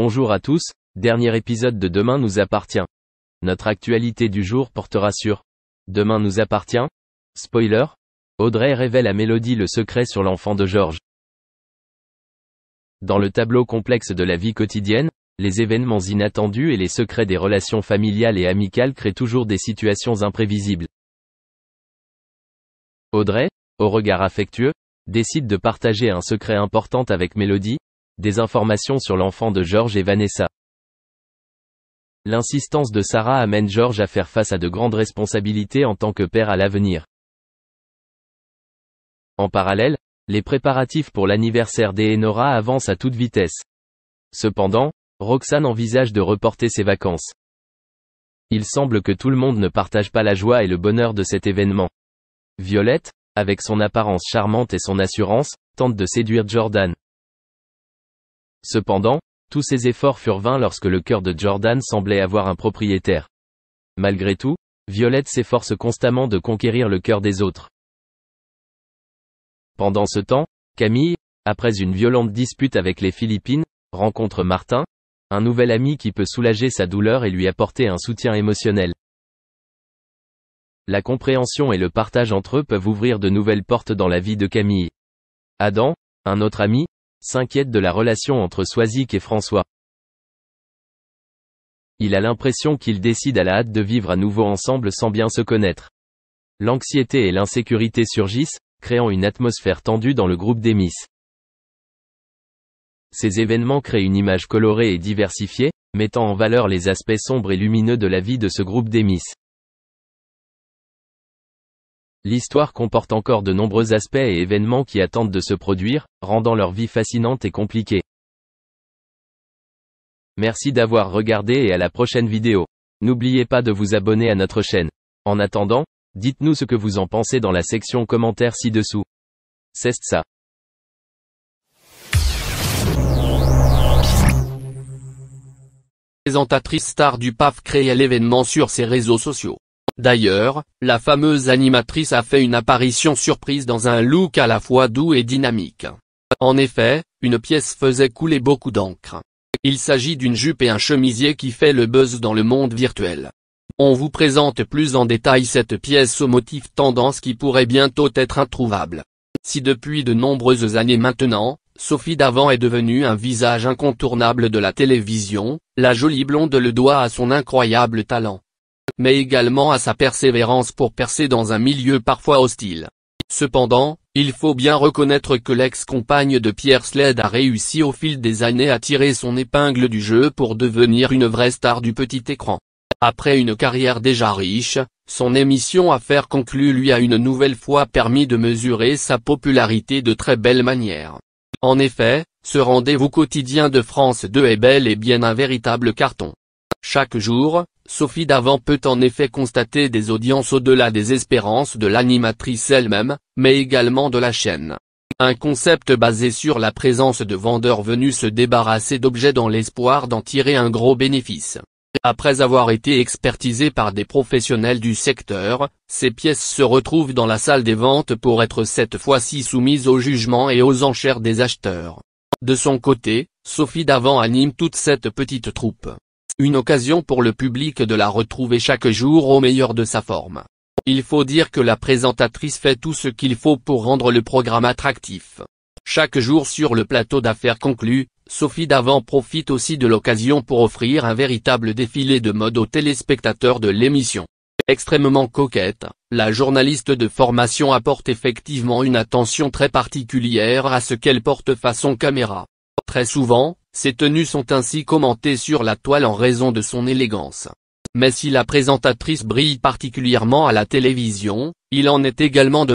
Bonjour à tous, dernier épisode de Demain nous appartient. Notre actualité du jour portera sur Demain nous appartient. Spoiler, Audrey révèle à Mélodie le secret sur l'enfant de Georges. Dans le tableau complexe de la vie quotidienne, les événements inattendus et les secrets des relations familiales et amicales créent toujours des situations imprévisibles. Audrey, au regard affectueux, décide de partager un secret important avec Mélodie, des informations sur l'enfant de Georges et Vanessa. L'insistance de Sarah amène Georges à faire face à de grandes responsabilités en tant que père à l'avenir. En parallèle, les préparatifs pour l'anniversaire d'Eleonora avancent à toute vitesse. Cependant, Roxane envisage de reporter ses vacances. Il semble que tout le monde ne partage pas la joie et le bonheur de cet événement. Violette, avec son apparence charmante et son assurance, tente de séduire Jordan. Cependant, tous ses efforts furent vains lorsque le cœur de Jordan semblait avoir un propriétaire. Malgré tout, Violette s'efforce constamment de conquérir le cœur des autres. Pendant ce temps, Camille, après une violente dispute avec les Philippines, rencontre Martin, un nouvel ami qui peut soulager sa douleur et lui apporter un soutien émotionnel. La compréhension et le partage entre eux peuvent ouvrir de nouvelles portes dans la vie de Camille. Adam, un autre ami, s'inquiète de la relation entre Swazik et François. Il a l'impression qu'ils décident à la hâte de vivre à nouveau ensemble sans bien se connaître. L'anxiété et l'insécurité surgissent, créant une atmosphère tendue dans le groupe des Miss. Ces événements créent une image colorée et diversifiée, mettant en valeur les aspects sombres et lumineux de la vie de ce groupe des Miss. L'histoire comporte encore de nombreux aspects et événements qui attendent de se produire, rendant leur vie fascinante et compliquée. Merci d'avoir regardé et à la prochaine vidéo. N'oubliez pas de vous abonner à notre chaîne. En attendant, dites-nous ce que vous en pensez dans la section commentaires ci-dessous. C'est ça. Présentatrice star du PAF crée l'événement sur ses réseaux sociaux. D'ailleurs, la fameuse animatrice a fait une apparition surprise dans un look à la fois doux et dynamique. En effet, une pièce faisait couler beaucoup d'encre. Il s'agit d'une jupe et un chemisier qui fait le buzz dans le monde virtuel. On vous présente plus en détail cette pièce au motif tendance qui pourrait bientôt être introuvable. Si depuis de nombreuses années maintenant, Sophie Davant est devenue un visage incontournable de la télévision, la jolie blonde le doit à son incroyable talent, mais également à sa persévérance pour percer dans un milieu parfois hostile. Cependant, il faut bien reconnaître que l'ex-compagne de Pierre Sled a réussi au fil des années à tirer son épingle du jeu pour devenir une vraie star du petit écran. Après une carrière déjà riche, son émission Affaires conclues lui a une nouvelle fois permis de mesurer sa popularité de très belle manière. En effet, ce rendez-vous quotidien de France 2 est bel et bien un véritable carton. Chaque jour, Sophie Davant peut en effet constater des audiences au-delà des espérances de l'animatrice elle-même, mais également de la chaîne. Un concept basé sur la présence de vendeurs venus se débarrasser d'objets dans l'espoir d'en tirer un gros bénéfice. Après avoir été expertisées par des professionnels du secteur, ces pièces se retrouvent dans la salle des ventes pour être cette fois-ci soumises au jugement et aux enchères des acheteurs. De son côté, Sophie Davant anime toute cette petite troupe. Une occasion pour le public de la retrouver chaque jour au meilleur de sa forme. Il faut dire que la présentatrice fait tout ce qu'il faut pour rendre le programme attractif. Chaque jour sur le plateau d'Affaires conclues, Sophie Davant profite aussi de l'occasion pour offrir un véritable défilé de mode aux téléspectateurs de l'émission. Extrêmement coquette, la journaliste de formation apporte effectivement une attention très particulière à ce qu'elle porte façon caméra. Très souvent, ses tenues sont ainsi commentées sur la toile en raison de son élégance. Mais si la présentatrice brille particulièrement à la télévision, il en est également de